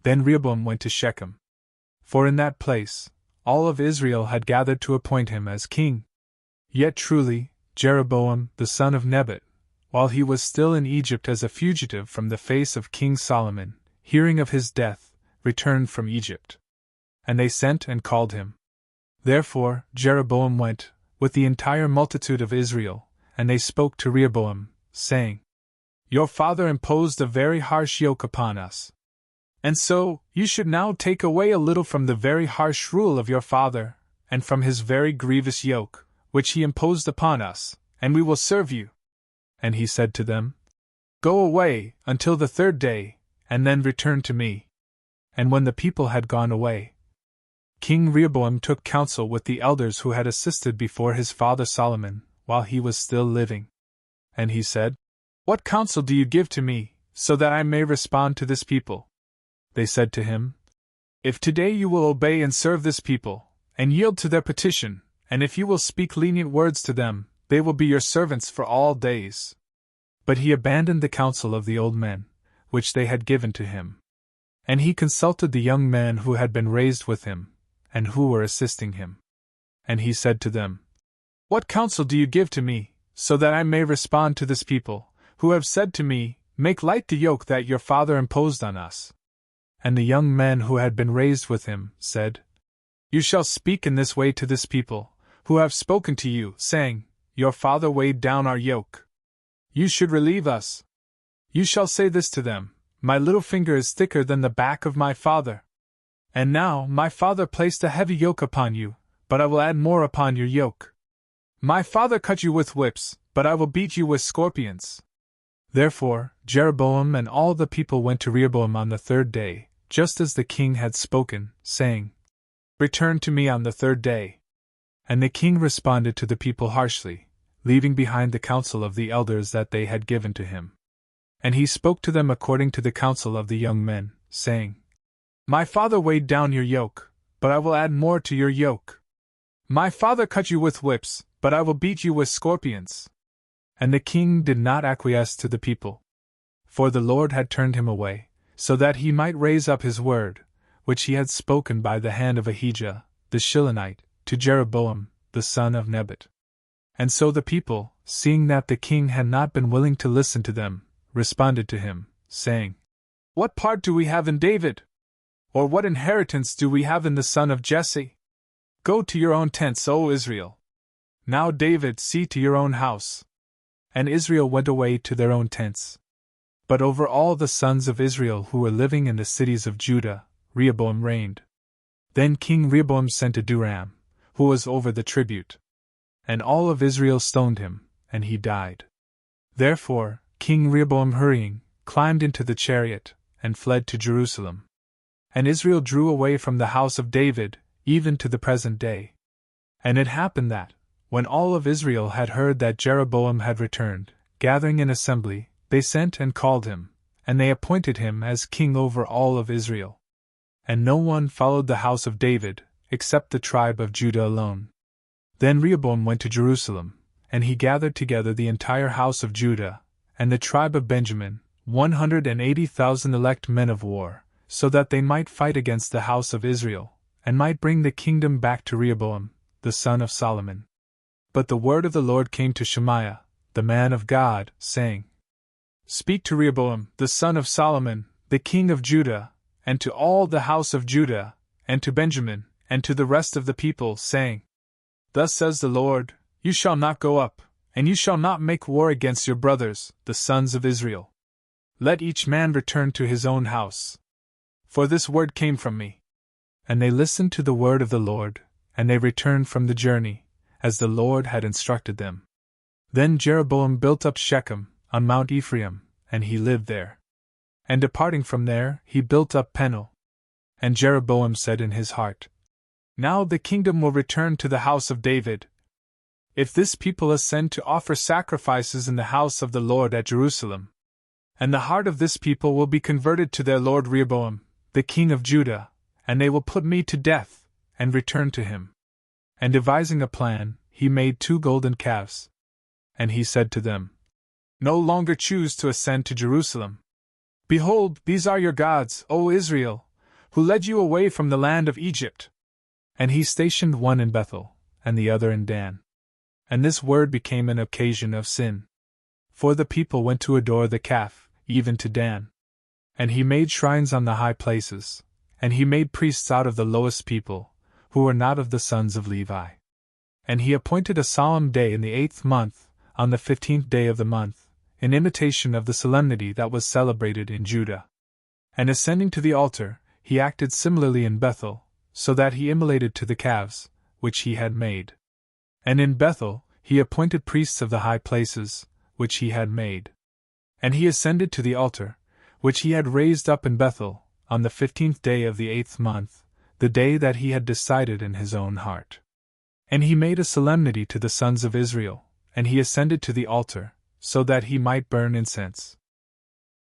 Then Rehoboam went to Shechem. For in that place, all of Israel had gathered to appoint him as king. Yet truly, Jeroboam, the son of Nebat, while he was still in Egypt as a fugitive from the face of King Solomon, hearing of his death, returned from Egypt. And they sent and called him. Therefore Jeroboam went, with the entire multitude of Israel, and they spoke to Rehoboam, saying, Your father imposed a very harsh yoke upon us. And so, you should now take away a little from the very harsh rule of your father, and from his very grievous yoke, which he imposed upon us, and we will serve you. And he said to them, Go away until the third day, and then return to me. And when the people had gone away, King Rehoboam took counsel with the elders who had assisted before his father Solomon, while he was still living. And he said, What counsel do you give to me, so that I may respond to this people? They said to him, If today you will obey and serve this people, and yield to their petition, and if you will speak lenient words to them, they will be your servants for all days. But he abandoned the counsel of the old men, which they had given to him. And he consulted the young men who had been raised with him, and who were assisting him. And he said to them, What counsel do you give to me, so that I may respond to this people, who have said to me, Make light the yoke that your father imposed on us? And the young men who had been raised with him said, You shall speak in this way to this people, who have spoken to you, saying, Your father weighed down our yoke. You should relieve us. You shall say this to them, My little finger is thicker than the back of my father. And now my father placed a heavy yoke upon you, but I will add more upon your yoke. My father cut you with whips, but I will beat you with scorpions. Therefore Jeroboam and all the people went to Rehoboam on the third day, just as the king had spoken, saying, Return to me on the third day. And the king responded to the people harshly, leaving behind the counsel of the elders that they had given to him. And he spoke to them according to the counsel of the young men, saying, My father weighed down your yoke, but I will add more to your yoke. My father cut you with whips, but I will beat you with scorpions. And the king did not acquiesce to the people. For the Lord had turned him away, so that he might raise up his word, which he had spoken by the hand of Ahijah, the Shilonite, to Jeroboam, the son of Nebat. And so the people, seeing that the king had not been willing to listen to them, responded to him, saying, What part do we have in David? Or what inheritance do we have in the son of Jesse? Go to your own tents, O Israel. Now David, see to your own house. And Israel went away to their own tents. But over all the sons of Israel who were living in the cities of Judah, Rehoboam reigned. Then King Rehoboam sent Adoram, who was over the tribute. And all of Israel stoned him, and he died. Therefore, King Rehoboam, hurrying, climbed into the chariot, and fled to Jerusalem. And Israel drew away from the house of David, even to the present day. And it happened that, when all of Israel had heard that Jeroboam had returned, gathering an assembly, they sent and called him, and they appointed him as king over all of Israel. And no one followed the house of David, except the tribe of Judah alone. Then Rehoboam went to Jerusalem, and he gathered together the entire house of Judah, and the tribe of Benjamin, 180,000 elect men of war, so that they might fight against the house of Israel, and might bring the kingdom back to Rehoboam, the son of Solomon. But the word of the Lord came to Shemaiah, the man of God, saying, Speak to Rehoboam, the son of Solomon, the king of Judah, and to all the house of Judah, and to Benjamin, and to the rest of the people, saying, Thus says the Lord, You shall not go up, and you shall not make war against your brothers, the sons of Israel. Let each man return to his own house. For this word came from me. And they listened to the word of the Lord, and they returned from the journey, as the Lord had instructed them. Then Jeroboam built up Shechem, on Mount Ephraim, and he lived there. And departing from there, he built up Peniel. And Jeroboam said in his heart, Now the kingdom will return to the house of David. If this people ascend to offer sacrifices in the house of the Lord at Jerusalem, and the heart of this people will be converted to their lord Rehoboam, the king of Judah, and they will put me to death, and return to him. And devising a plan, he made 2 golden calves. And he said to them, No longer choose to ascend to Jerusalem. Behold, these are your gods, O Israel, who led you away from the land of Egypt. And he stationed one in Bethel, and the other in Dan. And this word became an occasion of sin. For the people went to adore the calf, even to Dan. And he made shrines on the high places, and he made priests out of the lowest people, who were not of the sons of Levi. And he appointed a solemn day in the 8th month, on the 15th day of the month, in imitation of the solemnity that was celebrated in Judah. And ascending to the altar, he acted similarly in Bethel, so that he immolated to the calves, which he had made. And in Bethel, he appointed priests of the high places, which he had made. And he ascended to the altar, which he had raised up in Bethel, on the 15th day of the 8th month, the day that he had decided in his own heart. And he made a solemnity to the sons of Israel, and he ascended to the altar, so that he might burn incense.